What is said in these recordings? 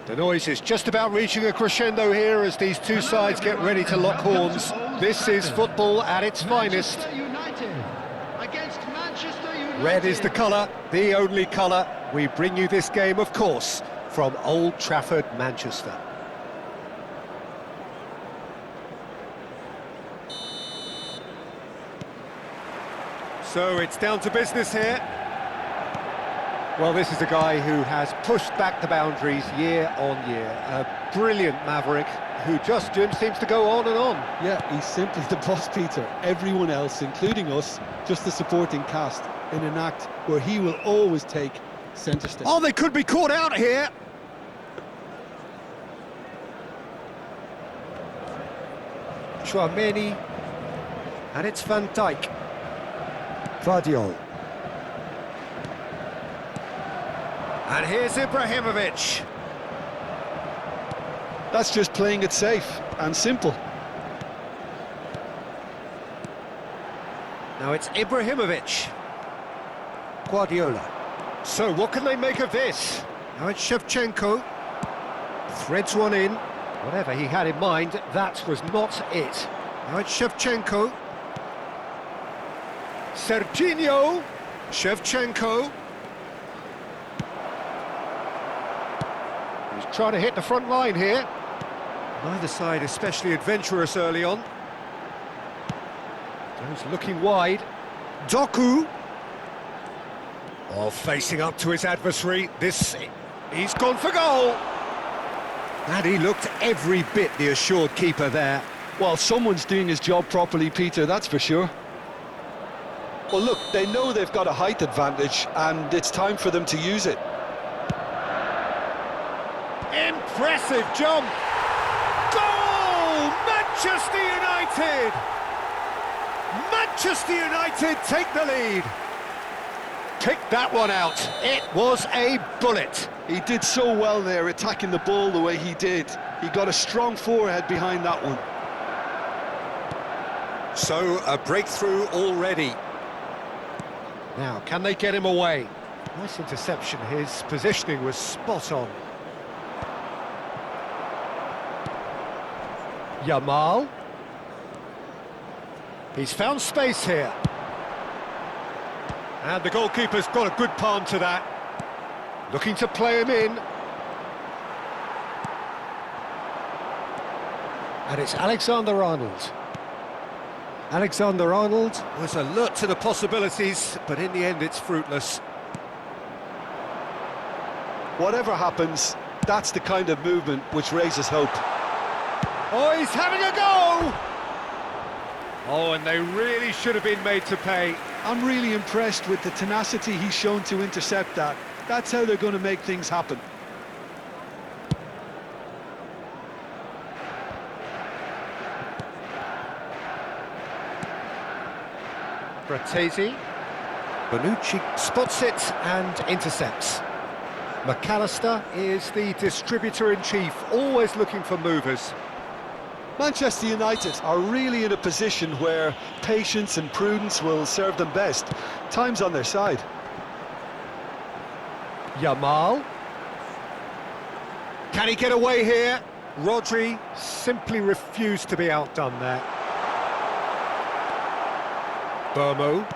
The noise is just about reaching a crescendo here as these two sides get ready to lock horns. This is football at its finest. Red is the colour, the only colour. We bring you this game, of course, from Old Trafford, Manchester. So it's down to business here. Well, this is a guy who has pushed back the boundaries year on year. A brilliant maverick who just seems to go on and on. Yeah, he's simply the boss, Peter. Everyone else, including us, just the supporting cast in an act where he will always take centre stage. Oh, they could be caught out here. Chouameni, and it's Van Dijk. Vardiol. And here's Ibrahimovic. That's just playing it safe and simple. Now it's Ibrahimovic. Guardiola. So what can they make of this? Now it's Shevchenko. Threads one in. Whatever he had in mind, that was not it. Now it's Shevchenko. Serginho. Shevchenko. He's trying to hit the front line here. Neither side especially adventurous early on. He's looking wide. Doku. Oh, facing up to his adversary. He's gone for goal. And he looked every bit the assured keeper there. Well, someone's doing his job properly, Peter, that's for sure. Well, look, they know they've got a height advantage, and it's time for them to use it. Impressive jump! Goal! Manchester United! Manchester United take the lead. Pick that one out. It was a bullet. He did so well there, attacking the ball the way he did. He got a strong forehead behind that one. So, a breakthrough already. Now, can they get him away? Nice interception. His positioning was spot on. Yamal. He's found space here. And the goalkeeper's got a good palm to that. Looking to play him in. And it's Alexander-Arnold. Alexander-Arnold was alert to the possibilities, but in the end it's fruitless. Whatever happens, that's the kind of movement which raises hope. Oh, he's having a go! Oh, and they really should have been made to pay. I'm really impressed with the tenacity he's shown to intercept that. That's how they're going to make things happen. Bratesi. Bonucci spots it and intercepts. McAllister is the distributor-in-chief, always looking for movers. Manchester United are really in a position where patience and prudence will serve them best. Time's on their side. Yamal. Can he get away here? Rodri simply refused to be outdone there. Burmo.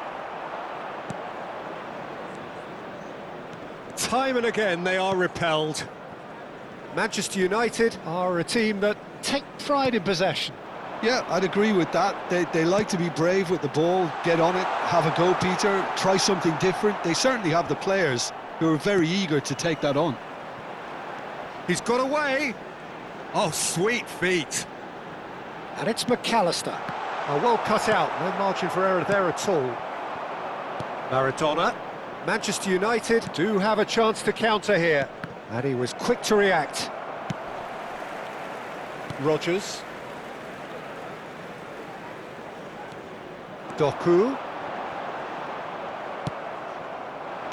Time and again they are repelled. Manchester United are a team that take pride in possession. Yeah, I'd agree with that. They like to be brave with the ball, get on it, have a go, Peter, try something different. They certainly have the players who are very eager to take that on. He's got away. Oh, sweet feet. And it's McAllister. Oh, well cut out, no margin for error there at all. Maradona. Manchester United do have a chance to counter here. And he was quick to react. Rodgers. Doku.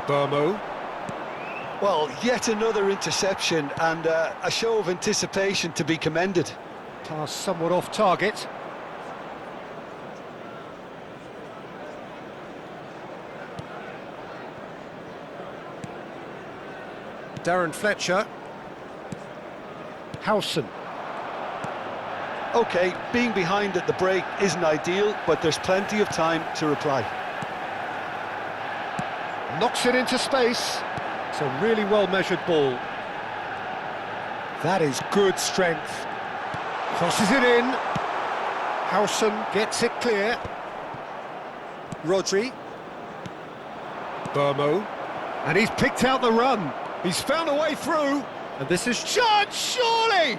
Burmo. Well, yet another interception and a show of anticipation to be commended. Pass somewhat off target. Darren Fletcher. Howson. OK, being behind at the break isn't ideal, but there's plenty of time to reply. Knocks it into space. It's a really well-measured ball. That is good strength. Crosses it in. Howson gets it clear. Rodri. Burmo. And he's picked out the run. He's found a way through. And this is chance, surely!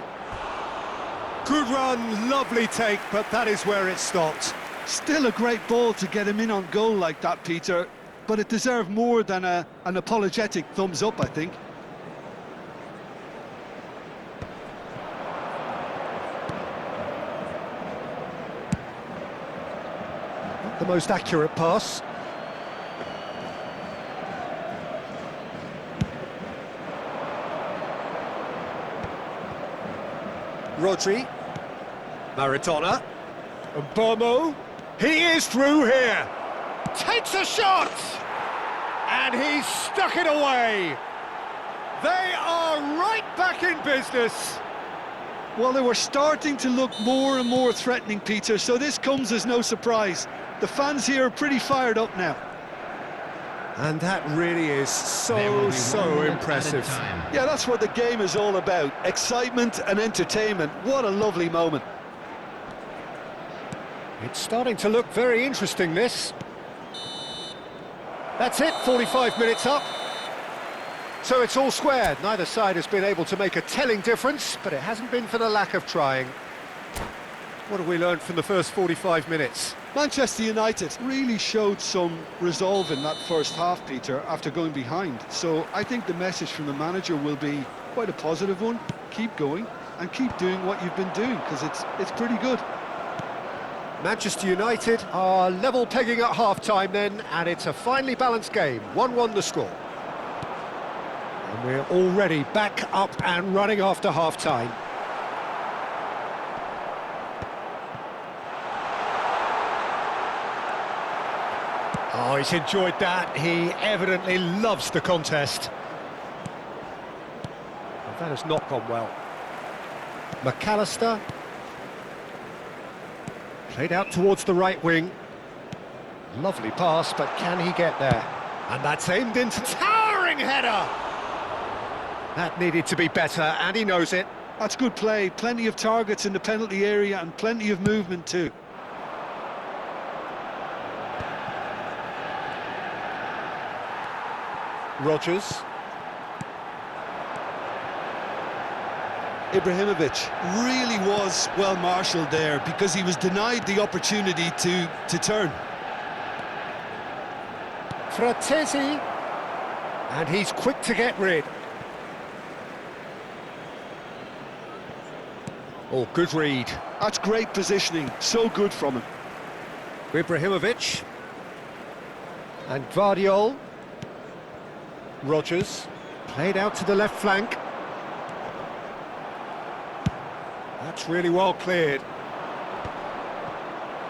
Good run, lovely take, but that is where it stopped. Still a great ball to get him in on goal like that, Peter, but it deserved more than an apologetic thumbs up, I think. Not the most accurate pass. Rodri. Maradona. And Burmo. He is through here. Takes a shot! And he's stuck it away. They are right back in business. Well, they were starting to look more and more threatening, Peter, so this comes as no surprise. The fans here are pretty fired up now. And that really is so impressive. Yeah, that's what the game is all about. Excitement and entertainment. What a lovely moment. It's starting to look very interesting, this. That's it, 45 minutes up. So it's all square. Neither side has been able to make a telling difference, but it hasn't been for the lack of trying. What have we learned from the first 45 minutes? Manchester United really showed some resolve in that first half, Peter, after going behind. So I think the message from the manager will be quite a positive one. Keep going and keep doing what you've been doing, because it's pretty good. Manchester United are level pegging at half-time then, and it's a finely balanced game. 1-1 the score. And we're already back up and running after half-time. Oh, he's enjoyed that. He evidently loves the contest. Well, that has not gone well. McAllister. Played out towards the right wing. Lovely pass, but can he get there? And that's aimed into towering header! That needed to be better, and he knows it. That's good play. Plenty of targets in the penalty area and plenty of movement too. Rodgers. Ibrahimovic really was well marshalled there because he was denied the opportunity to turn. Fratesi. And he's quick to get rid. Oh, good read. That's great positioning. So good from him. Ibrahimovic. And Guardiol. Rodgers. Played out to the left flank. That's really well cleared.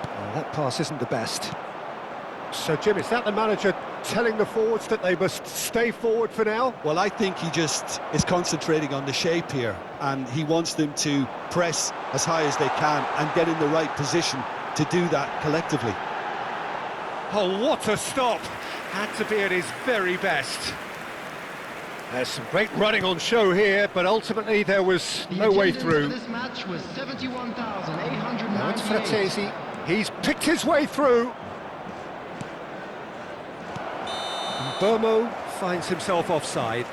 Oh, that pass isn't the best. So, Jim, is that the manager telling the forwards that they must stay forward for now? Well, I think he just is concentrating on the shape here, and he wants them to press as high as they can and get in the right position to do that collectively. Oh, what a stop! Had to be at his very best. There's some great running on show here, but ultimately there was no way through. This match was 71,898. Now it's Fratesi. He's picked his way through. And Burmo finds himself offside.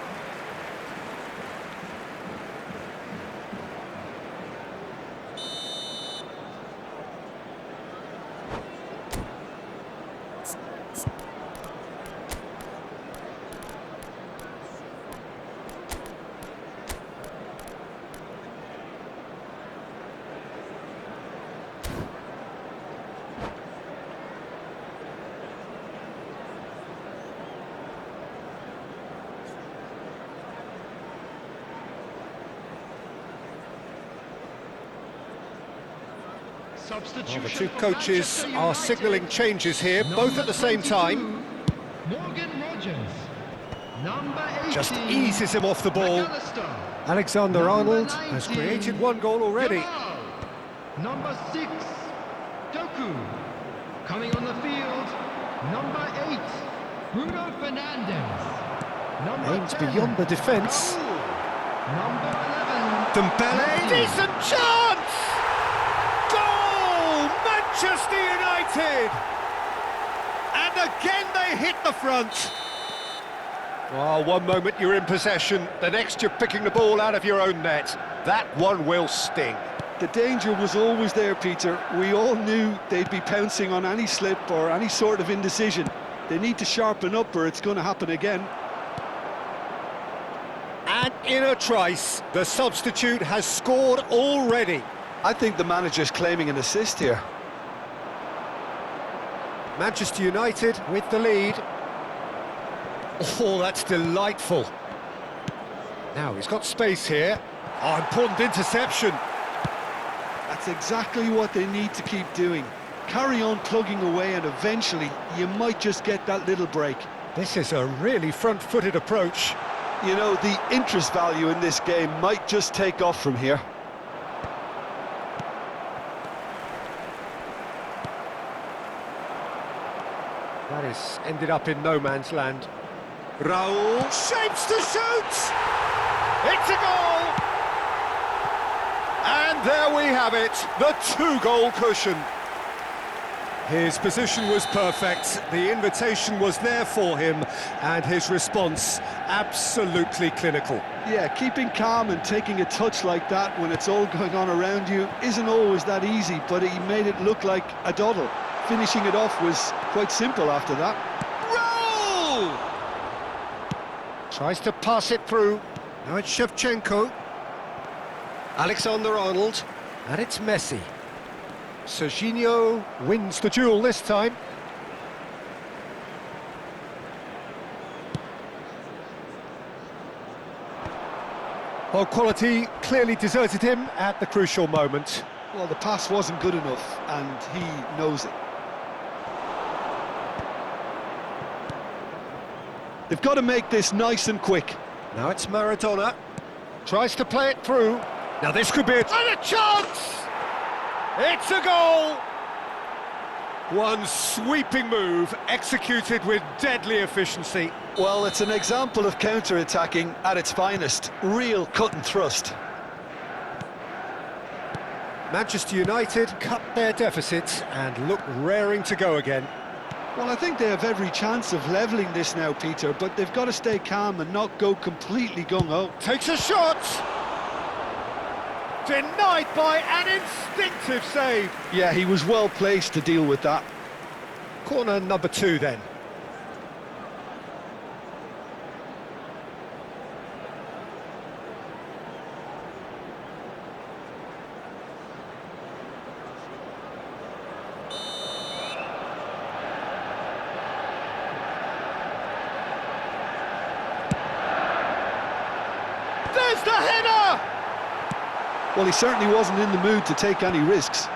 Well, the two coaches are signalling changes here, both at the same time. Morgan Rodgers. Number 18. Just eases him off the ball. McAllister. Alexander-Arnold Number has 19, created one goal already. Yamal. Number 6, Doku. Coming on the field, number 8, Bruno Fernandes. Number Aims 10, beyond the defence. Raul. Number 11, Dembele, Messi. decent chance! Goal! Manchester United! And again they hit the front. Well, one moment you're in possession, the next you're picking the ball out of your own net. That one will sting. The danger was always there, Peter. We all knew they'd be pouncing on any slip or any sort of indecision. They need to sharpen up or it's going to happen again. And in a trice, the substitute has scored already. I think the manager's claiming an assist here. Manchester United with the lead. Oh, that's delightful. Now, he's got space here. Oh, important interception. That's exactly what they need to keep doing. Carry on plugging away and eventually you might just get that little break. This is a really front-footed approach. You know, the interest value in this game might just take off from here. That has ended up in no man's land. Raul shapes to shoot! It's a goal! And there we have it, the two-goal cushion. His position was perfect, the invitation was there for him, and his response absolutely clinical. Yeah, keeping calm and taking a touch like that when it's all going on around you isn't always that easy, but he made it look like a doddle. Finishing it off was quite simple after that. Roll! Tries to pass it through. Now it's Shevchenko. Alexander-Arnold. And it's Messi. Serginho wins the duel this time. Well, quality clearly deserted him at the crucial moment. Well, the pass wasn't good enough, and he knows it. They've got to make this nice and quick. Now it's Maradona. Tries to play it through. Now this could be it. And a chance! It's a goal! One sweeping move, executed with deadly efficiency. Well, it's an example of counter-attacking at its finest. Real cut and thrust. Manchester United cut their deficit and look raring to go again. Well, I think they have every chance of levelling this now, Peter, but they've got to stay calm and not go completely gung-ho. Takes a shot! Denied by an instinctive save. Yeah, he was well placed to deal with that. Corner number 2 then. There's the header! Well, he certainly wasn't in the mood to take any risks.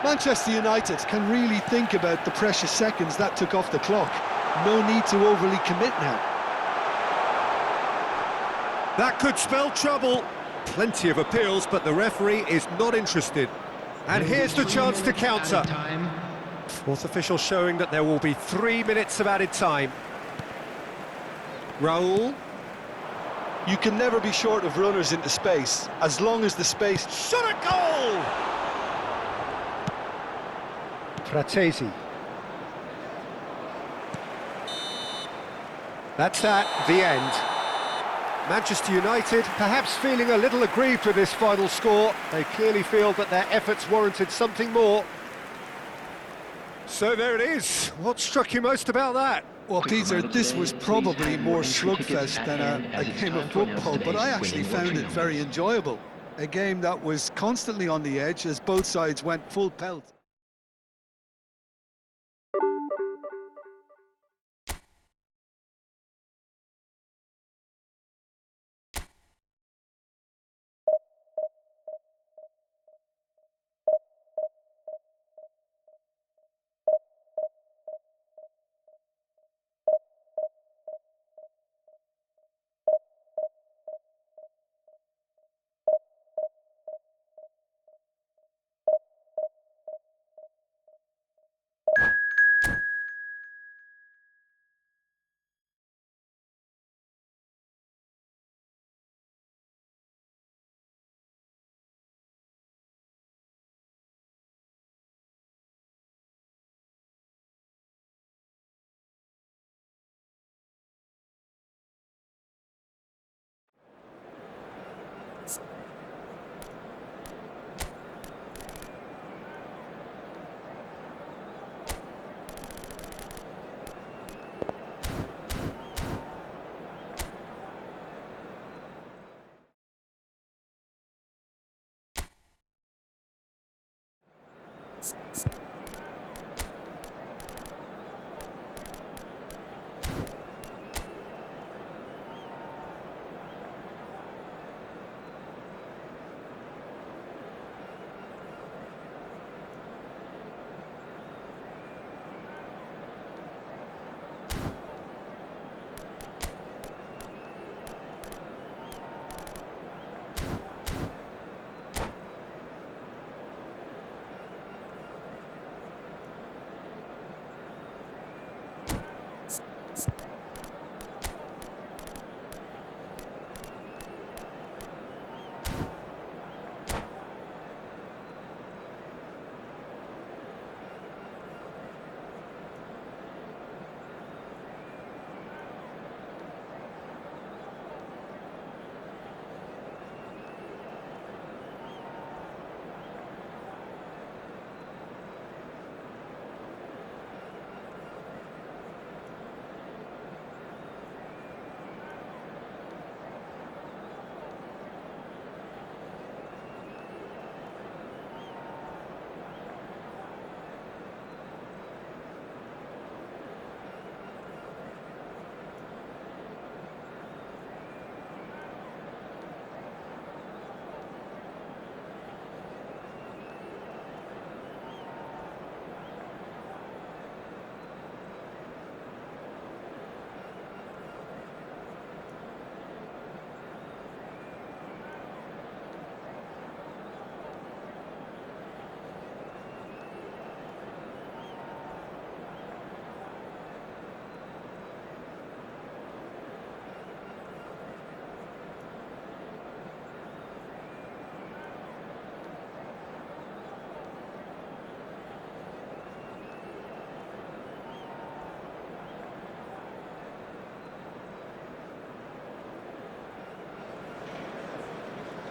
Manchester United can really think about the precious seconds that took off the clock. No need to overly commit now. That could spell trouble. Plenty of appeals, but the referee is not interested. And here's the chance to counter. Fourth official showing that there will be 3 minutes of added time. Raul. You can never be short of runners into space, as long as the space... Shot a goal! Fratesi. That's that, the end. Manchester United perhaps feeling a little aggrieved with this final score. They clearly feel that their efforts warranted something more. So there it is. What struck you most about that? Well, Peter, this was probably more slugfest than a game of football, but I actually found it very enjoyable. A game that was constantly on the edge as both sides went full pelt.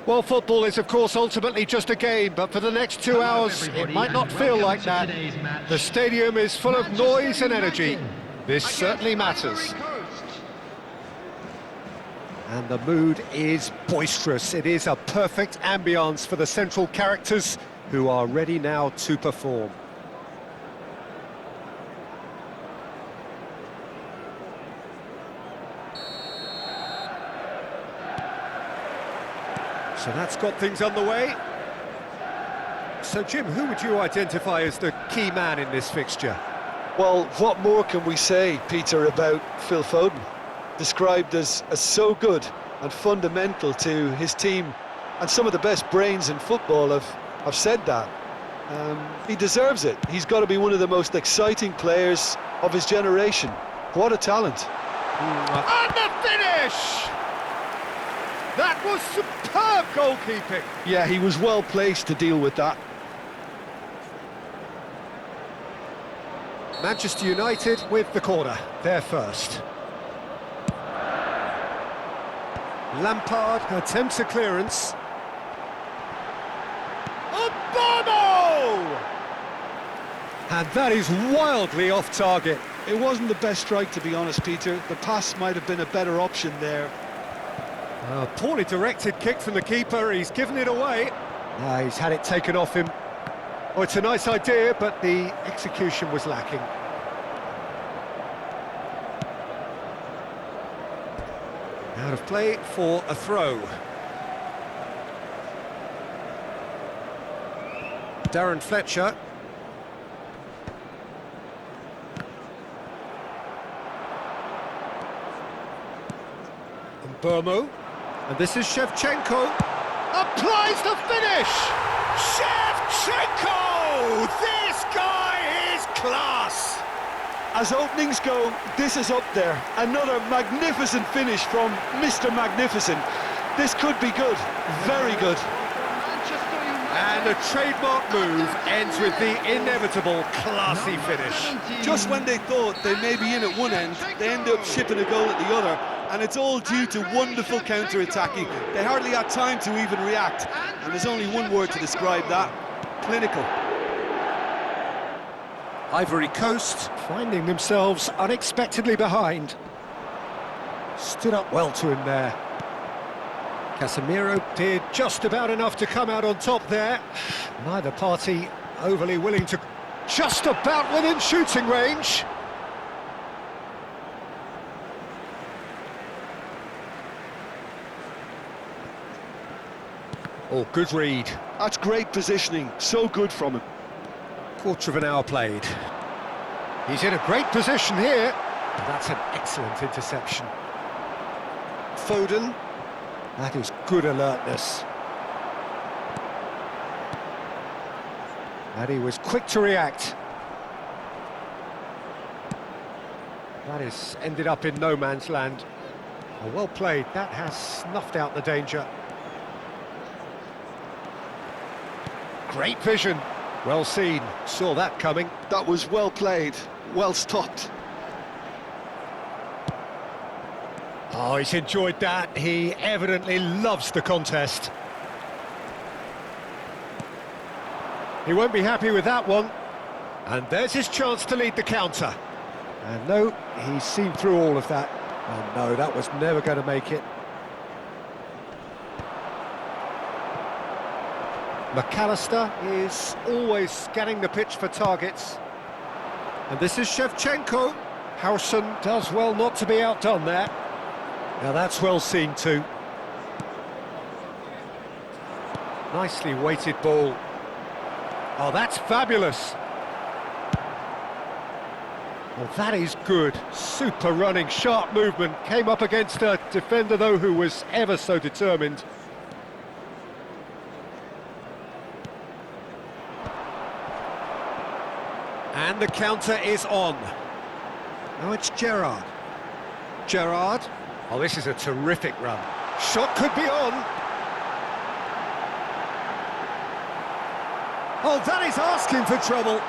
Well, football is, of course, ultimately just a game, but for the next 2 hours, it might not feel like that. The stadium is full of noise and energy. This certainly matters. And the mood is boisterous. It is a perfect ambience for the central characters who are ready now to perform. So that's got things underway. So, Jim, who would you identify as the key man in this fixture? Well, what more can we say, Peter, about Phil Foden? Described as so good and fundamental to his team, and some of the best brains in football have said that. He deserves it. He's got to be one of the most exciting players of his generation. What a talent. And the finish! That was superb goalkeeping. Yeah, he was well placed to deal with that. Manchester United with the corner, they're first. Lampard attempts a clearance. Obama! And that is wildly off target. It wasn't the best strike, to be honest, Peter. The pass might have been a better option there. A poorly directed kick from the keeper, he's given it away. He's had it taken off him. Oh, it's a nice idea, but the execution was lacking. Out of play for a throw. Darren Fletcher. And Burmo. And this is Shevchenko. Applies the finish! Shevchenko! This guy is class! As openings go, this is up there. Another magnificent finish from Mr. Magnificent. This could be good, very good. And a trademark move ends with the inevitable classy finish. Just when they thought they may be in at one end, they end up shipping a goal at the other, and it's all due to wonderful counter-attacking. They hardly had time to even react, and there's only one word to describe that: clinical. Ivory Coast finding themselves unexpectedly behind. Stood up well to him there. Casemiro did just about enough to come out on top there. Neither party overly willing to... Just about within shooting range. Oh, good read. That's great positioning, so good from him. Quarter of an hour played. He's in a great position here. That's an excellent interception. Foden. That is good alertness. And he was quick to react. That has ended up in no man's land. Oh, well played. That has snuffed out the danger. Great vision. Well seen. Saw that coming. That was well played, well stopped. Oh, he's enjoyed that. He evidently loves the contest. He won't be happy with that one. And there's his chance to lead the counter. And no, he's seen through all of that. Oh no, that was never going to make it. McAllister is always scanning the pitch for targets. And this is Shevchenko. Howson does well not to be outdone there. Now that's well seen too. Nicely weighted ball. Oh, that's fabulous. Well, that is good. Super running, sharp movement. Came up against a defender, though, who was ever so determined. And the counter is on. Now it's Gerrard. Gerrard. Oh, this is a terrific run. Shot could be on. Oh, that is asking for trouble.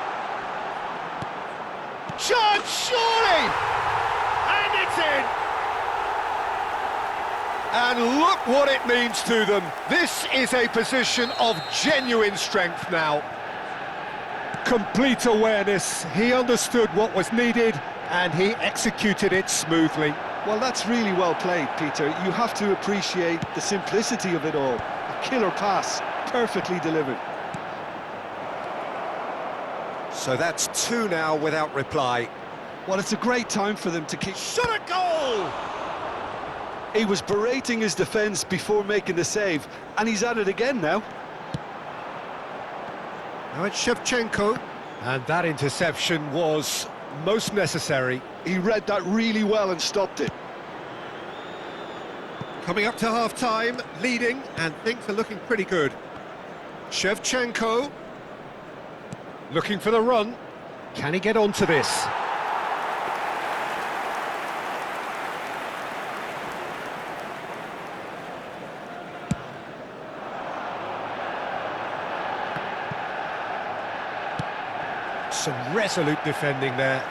Shot, surely! And it's in! And look what it means to them. This is a position of genuine strength now. Complete awareness. He understood what was needed and he executed it smoothly. Well, that's really well played, Peter. You have to appreciate the simplicity of it all. A killer pass, perfectly delivered. So that's two now without reply. Well, it's a great time for them to keep... Shot a goal! He was berating his defence before making the save, and he's at it again now. Now it's Shevchenko. And that interception was most necessary. He read that really well and stopped it. Coming up to half-time, leading, and things are looking pretty good. Shevchenko. Looking for the run. Can he get onto this? Some resolute defending there.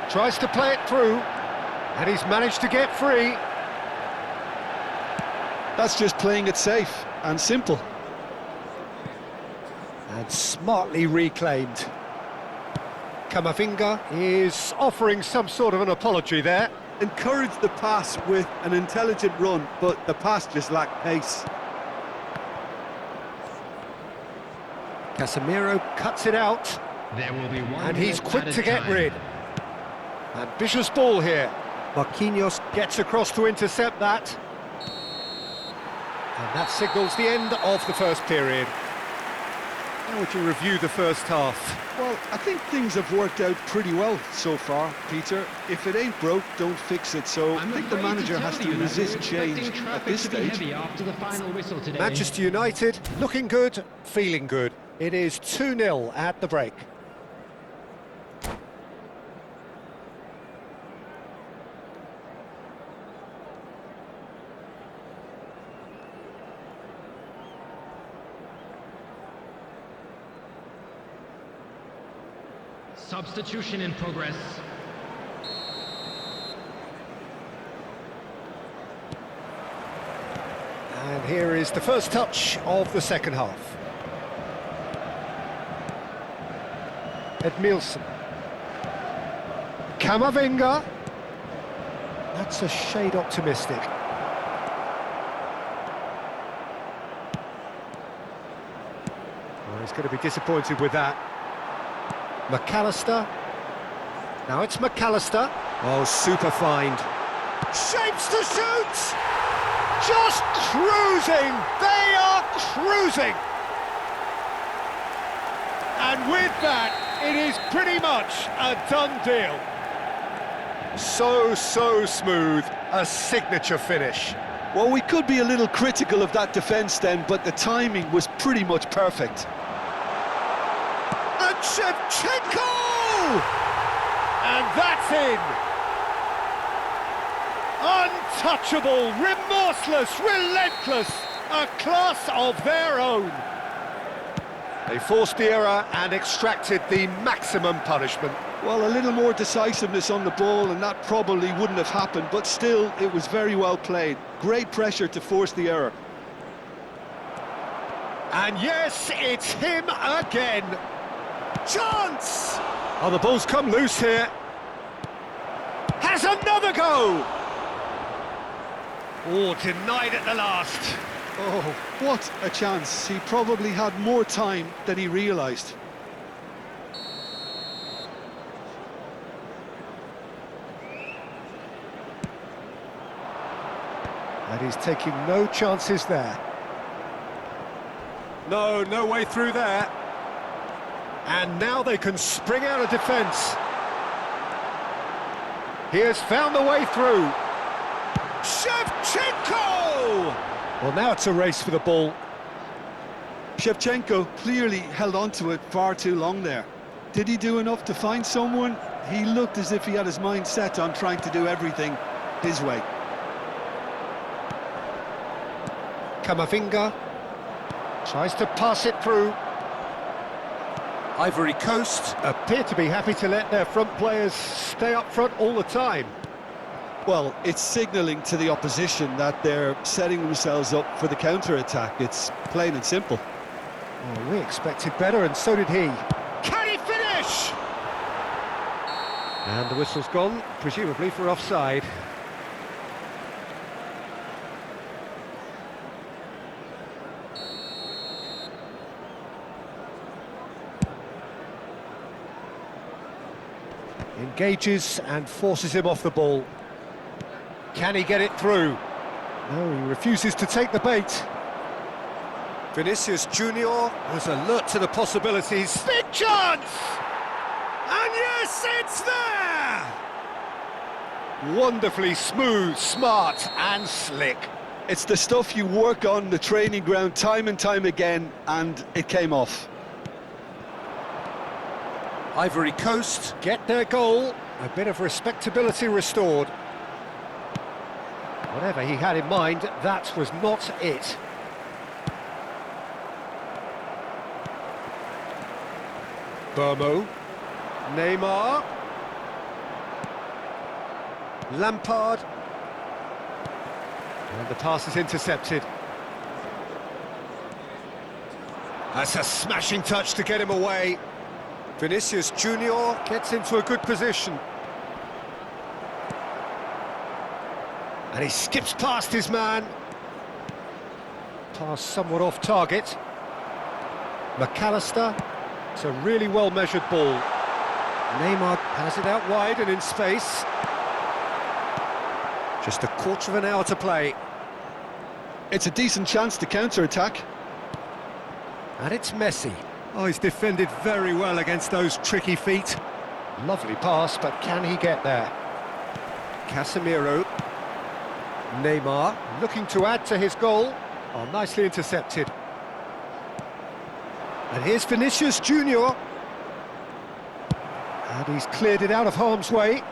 Tries to play it through, and he's managed to get free. That's just playing it safe and simple. And smartly reclaimed. Camavinga is offering some sort of an apology there. Encouraged the pass with an intelligent run, but the pass just lacked pace. Casemiro cuts it out. There will be one And he's minute quick at to a get time. rid. Ambitious ball here. Marquinhos gets across to intercept that. And that signals the end of the first period. How would you review the first half? Well, I think things have worked out pretty well so far, Peter. If it ain't broke, don't fix it. So I think the manager has to resist change at this stage. Heavy after the final whistle today. Manchester United, looking good, feeling good. It is 2-0 at the break. Substitution in progress. And here is the first touch of the second half. Edmilson. Camavinga. That's a shade optimistic. He's going to be disappointed with that. McAllister. Now it's McAllister. Oh, super find. Shapes to shoot! Just cruising! They are cruising! And with that, it is pretty much a done deal. So smooth, a signature finish. Well, we could be a little critical of that defence then, but the timing was pretty much perfect. And Shevchenko! And that's in! Untouchable, remorseless, relentless, a class of their own. They forced the error and extracted the maximum punishment. Well, a little more decisiveness on the ball and that probably wouldn't have happened, but still, it was very well played. Great pressure to force the error. And yes, it's him again. Chance! Oh, the ball's come loose here. Has another go! Oh, denied at the last. Oh, what a chance. He probably had more time than he realised. And he's taking no chances there. No way through there. And now they can spring out of defence. He has found the way through. Shevchenko! Well, now it's a race for the ball. Shevchenko clearly held on to it far too long there. Did he do enough to find someone? He looked as if he had his mind set on trying to do everything his way. Camavinga tries to pass it through. Ivory Coast appear to be happy to let their front players stay up front all the time. Well, it's signalling to the opposition that they're setting themselves up for the counter-attack. It's plain and simple. Oh, we expected better, and so did he. Can he finish? And the whistle's gone, presumably for offside. Engages and forces him off the ball. Can he get it through? No, he refuses to take the bait. Vinicius Junior was alert to the possibilities. Big chance! And yes, it's there! Wonderfully smooth, smart and slick. It's the stuff you work on the training ground time and time again, and it came off. Ivory Coast get their goal. A bit of respectability restored. Whatever he had in mind, that was not it. Burmo. Neymar. Lampard. And the pass is intercepted. That's a smashing touch to get him away. Vinicius Junior gets into a good position. And he skips past his man. Pass somewhat off target. McAllister. It's a really well-measured ball. Neymar has it out wide and in space. Just a quarter of an hour to play. It's a decent chance to counter-attack. And it's Messi. Oh, he's defended very well against those tricky feet. Lovely pass, but can he get there? Casemiro. Neymar looking to add to his goal. Oh, nicely intercepted. And here's Vinicius Junior. And he's cleared it out of harm's way.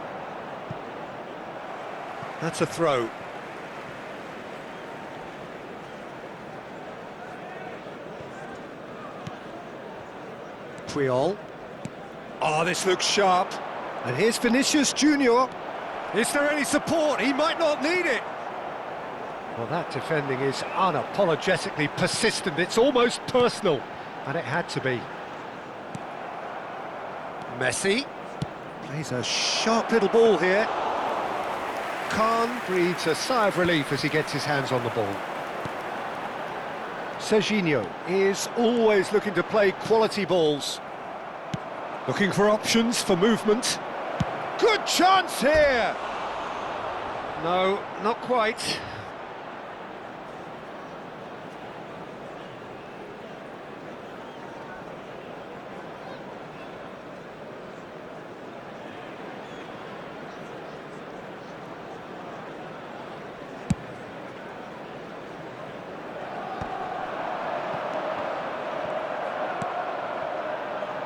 That's a throw. Puyol. Oh, this looks sharp. And here's Vinicius Junior. Is there any support? He might not need it. Well, that defending is unapologetically persistent. It's almost personal. And it had to be. Messi plays a sharp little ball here. Khan breathes a sigh of relief as he gets his hands on the ball. Serginho is always looking to play quality balls. Looking for options for movement. Good chance here! No, not quite.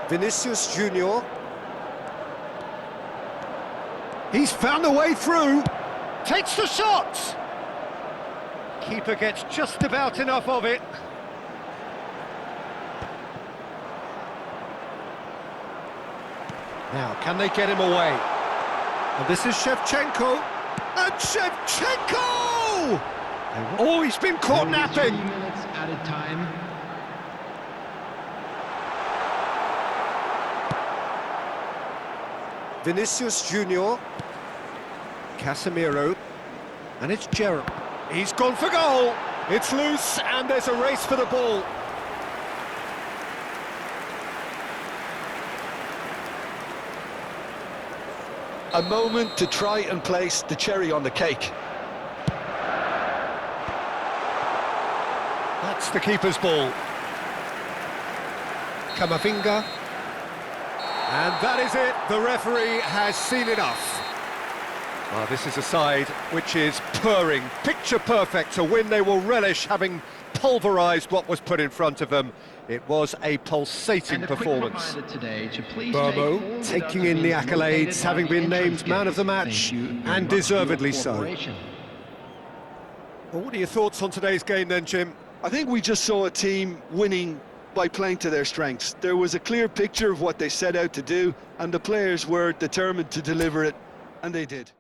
Vinicius Junior. He's found a way through. Takes the shot. Keeper gets just about enough of it. Now, can they get him away? And this is Shevchenko. And Shevchenko! Oh, he's been caught napping. 3 minutes added time. Vinicius Junior. Casemiro. And it's Gerrard. He's gone for goal. It's loose and there's a race for the ball. A moment to try and place the cherry on the cake. That's the keeper's ball. Camavinga. And that is it. The referee has seen enough. Well, this is a side which is purring, picture perfect, a win they will relish, having pulverised what was put in front of them. It was a pulsating performance. Burbo taking in the accolades, having been named man of the match, and deservedly so. Well, what are your thoughts on today's game then, Jim? I think we just saw a team winning by playing to their strengths. There was a clear picture of what they set out to do, and the players were determined to deliver it, and they did.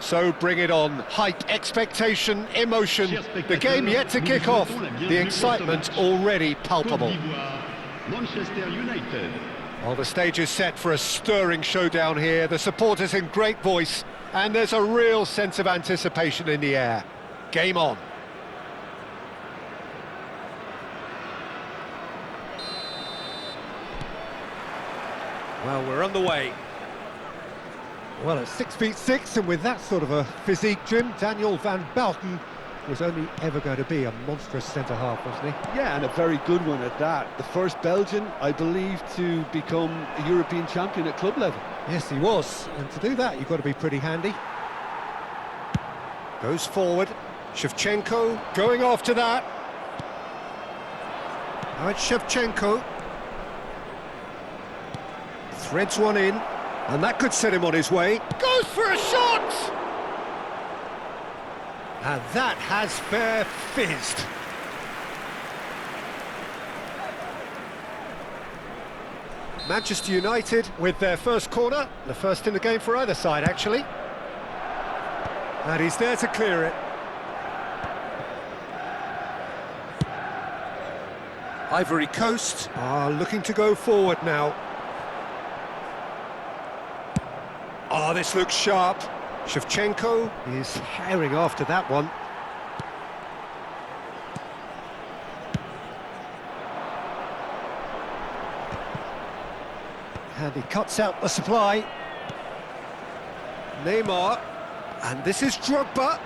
So bring it on. Hype, expectation, emotion. The game yet to kick off. The excitement already palpable. Manchester United. Well, the stage is set for a stirring showdown here. The supporters in great voice, and there's a real sense of anticipation in the air. Game on. Well, we're underway. Well, at 6'6", and with that sort of a physique, Jim, Daniel van Bouten was only ever going to be a monstrous centre-half, wasn't he? Yeah, and a very good one at that. The first Belgian, I believe, to become a European champion at club level. Yes, he was, and to do that, you've got to be pretty handy. Goes forward, Shevchenko going after that. Now it's Shevchenko. Threads one in, and that could set him on his way. Goes for a shot! And that has fair fizzed. Manchester United with their first corner, the first in the game for either side, actually. And he's there to clear it. Ivory Coast are looking to go forward now. Oh, this looks sharp. Shevchenko is herring after that one. And he cuts out the supply. Neymar. And this is Drogba.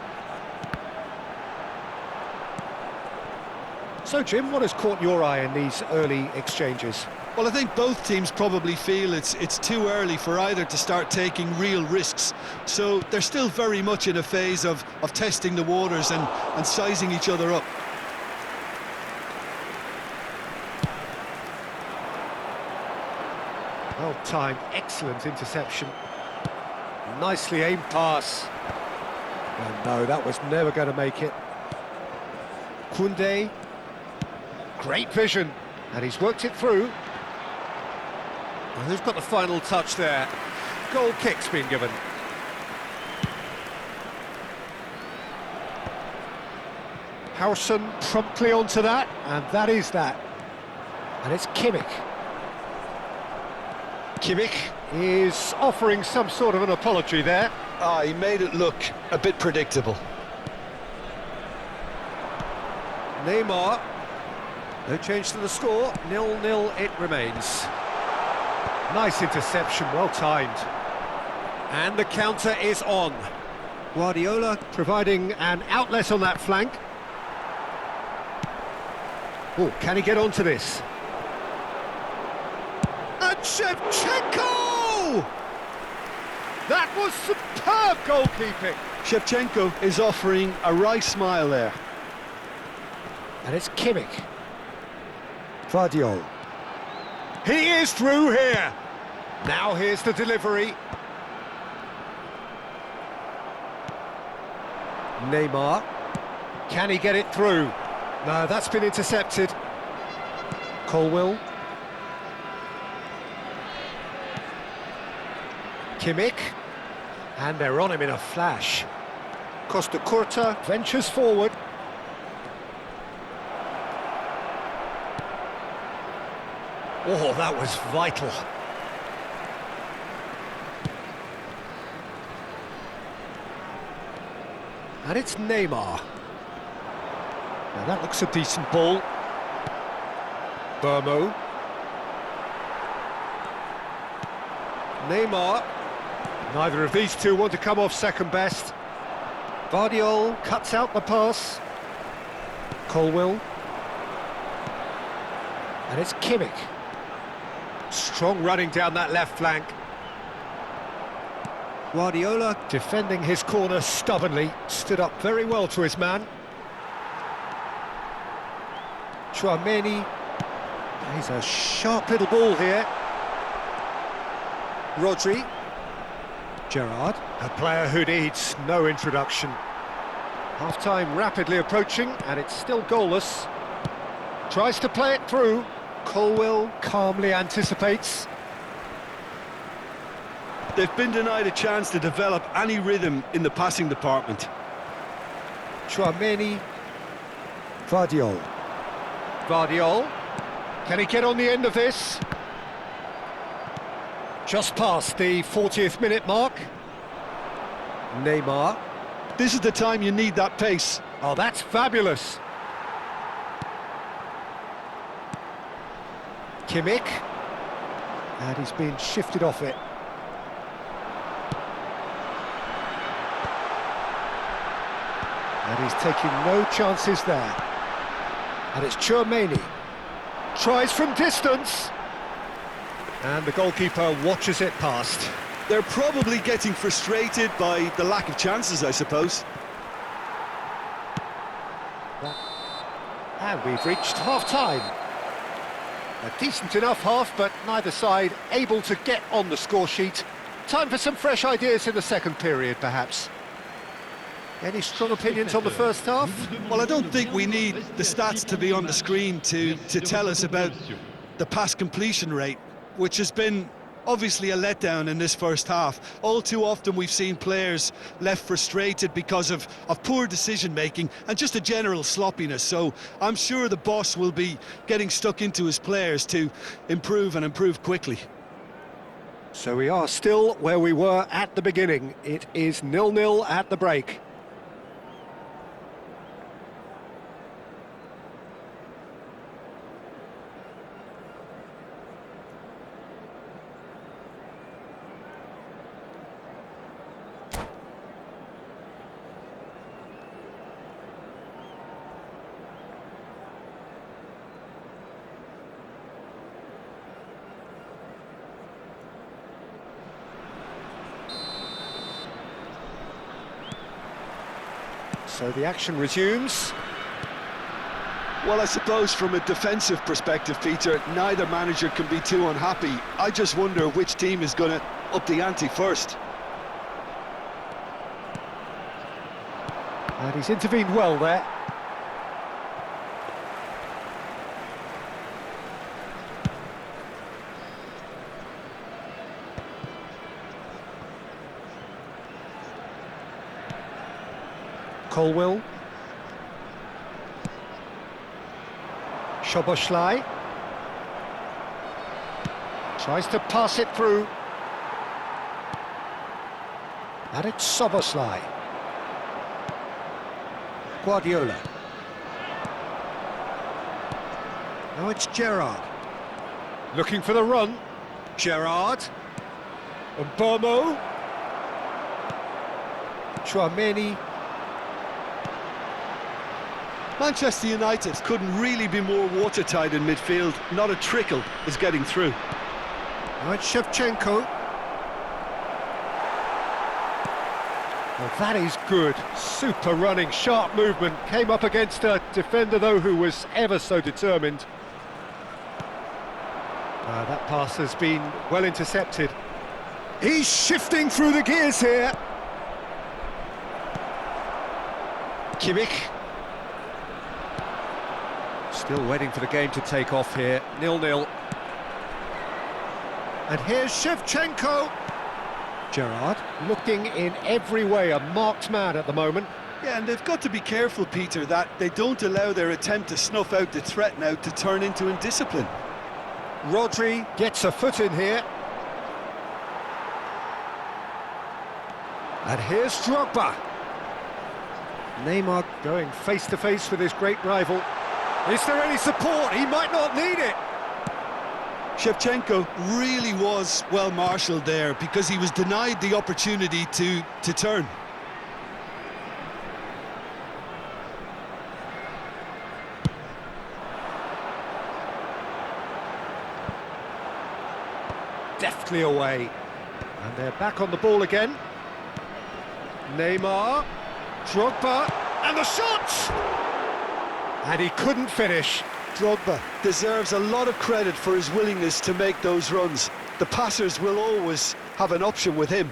So, Jim, what has caught your eye in these early exchanges? Well, I think both teams probably feel it's too early for either to start taking real risks. So they're still very much in a phase of testing the waters and sizing each other up. Well timed, excellent interception. Nicely aimed pass. And no, that was never going to make it. Koundé. Great vision. And he's worked it through. Well, who's got the final touch there? Goal kick's been given. Howson promptly onto that, and that is that. And it's Kimmich. Kimmich is offering some sort of an apology there. He made it look a bit predictable. Neymar. No change to the score. 0-0 it remains. Nice interception, well timed. And the counter is on. Guardiola providing an outlet on that flank. Oh, can he get onto this? And Shevchenko! That was superb goalkeeping. Shevchenko is offering a wry smile there. And it's Kimmich. Vardiol. He is through here. Now here's the delivery. Neymar. Can he get it through? No, that's been intercepted. Colwill. Kimmich. And they're on him in a flash. Costa Curta ventures forward. Oh, that was vital. And it's Neymar. Now that looks a decent ball. Burmo. Neymar. Neither of these two want to come off second best. Vardiol cuts out the pass. Colwill. And it's Kimmich. Strong running down that left flank. Guardiola defending his corner stubbornly, stood up very well to his man. Chouameni, he's a sharp little ball here. Rodri. Gerrard, a player who needs no introduction. Half-time rapidly approaching, and it's still goalless. Tries to play it through. Colwill calmly anticipates. They've been denied a chance to develop any rhythm in the passing department. Chouameni. Vardiol. Vardiol. Can he get on the end of this? Just past the 40th minute mark. Neymar. This is the time you need that pace. Oh, that's fabulous. Kimmich. And he's been shifted off it. And he's taking no chances there. And it's Chouameni. Tries from distance. And the goalkeeper watches it past. They're probably getting frustrated by the lack of chances, I suppose. And we've reached half-time. A decent enough half, but neither side able to get on the score sheet. Time for some fresh ideas in the second period, perhaps. Any strong opinions on the first half? Well, I don't think we need the stats to be on the screen to tell us about the pass completion rate, which has been obviously a letdown in this first half. All too often we've seen players left frustrated because of poor decision-making and just a general sloppiness. So I'm sure the boss will be getting stuck into his players to improve and improve quickly. So we are still where we were at the beginning. It is 0-0 at the break. So the action resumes. Well, I suppose from a defensive perspective, Peter, neither manager can be too unhappy. I just wonder which team is going to up the ante first. And he's intervened well there. Colwill. Szoboszlai. Tries to pass it through. And it's Szoboszlai. Guardiola. Now it's Gerrard. Looking for the run. Gerrard. And Bomo. Chouameni. Manchester United couldn't really be more watertight in midfield. Not a trickle is getting through. Now it's Shevchenko. Well, that is good. Super running, sharp movement. Came up against a defender, though, who was ever so determined. That pass has been well intercepted. He's shifting through the gears here. Kimmich. Still waiting for the game to take off here. 0-0. And here's Shevchenko. Gerrard looking in every way a marked man at the moment. Yeah, and they've got to be careful, Peter, that they don't allow their attempt to snuff out the threat now to turn into indiscipline. Rodri gets a foot in here. And here's Drogba. Neymar going face-to-face with his great rival. Is there any support? He might not need it. Shevchenko really was well marshalled there because he was denied the opportunity to turn. Deftly away. And they're back on the ball again. Neymar. Drogba. And the shot! And he couldn't finish. Drogba deserves a lot of credit for his willingness to make those runs. The passers will always have an option with him.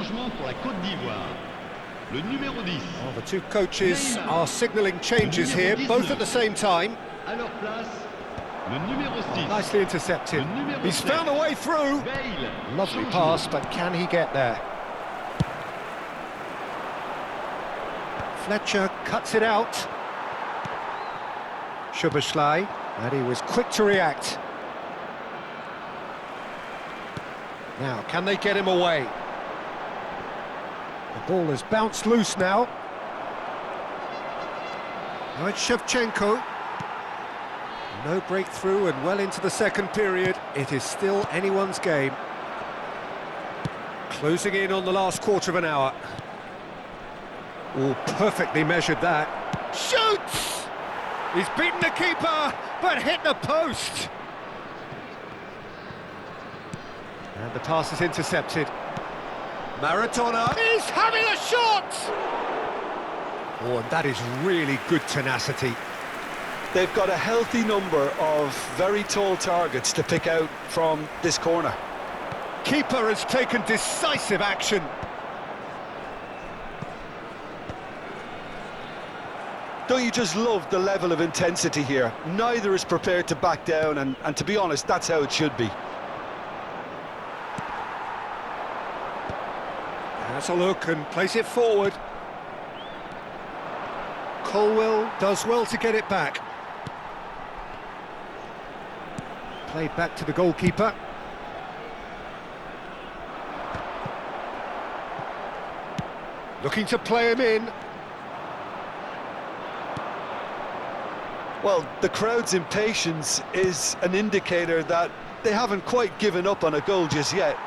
changement pour la Côte d'Ivoire. Le numéro 10. Well, the two coaches are signalling changes here, both at the same time. À leur place, le numéro 6. Nicely intercepted. Le numéro He's 7. found a way through. Bale. Lovely Changement. pass, but can he get there? Fletcher cuts it out. Szoboszlai, and he was quick to react. Now, can they get him away? The ball has bounced loose now. Now it's Shevchenko. No breakthrough and well into the second period. It is still anyone's game. Closing in on the last quarter of an hour. Oh, perfectly measured that. Shoots! He's beaten the keeper, but hit the post. And the pass is intercepted. Maradona is having a shot! Oh, and that is really good tenacity. They've got a healthy number of very tall targets to pick out from this corner. Keeper has taken decisive action. Don't you just love the level of intensity here? Neither is prepared to back down, and to be honest, that's how it should be. Has a look and plays it forward. Colwell does well to get it back. Played back to the goalkeeper. Looking to play him in. Well, the crowd's impatience is an indicator that they haven't quite given up on a goal just yet.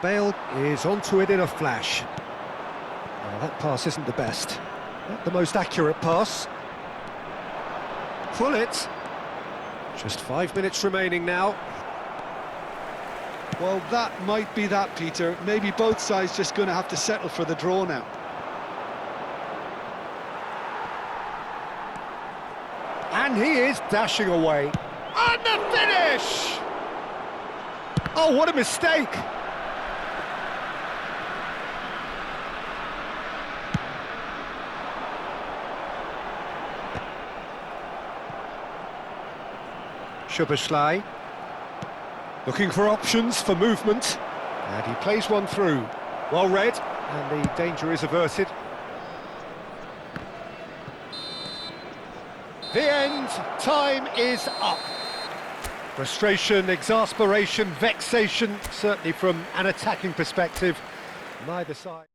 Bale is onto it in a flash. Well, that pass isn't the best. Not the most accurate pass. Pull it. Just 5 minutes remaining now. Well, that might be that, Peter. Maybe both sides just going to have to settle for the draw now. And he is dashing away. And the finish! Oh, what a mistake! Szoboszlai, looking for options for movement, and he plays one through. Well read, and the danger is averted. The end, time is up. Frustration, exasperation, vexation, certainly from an attacking perspective, neither side.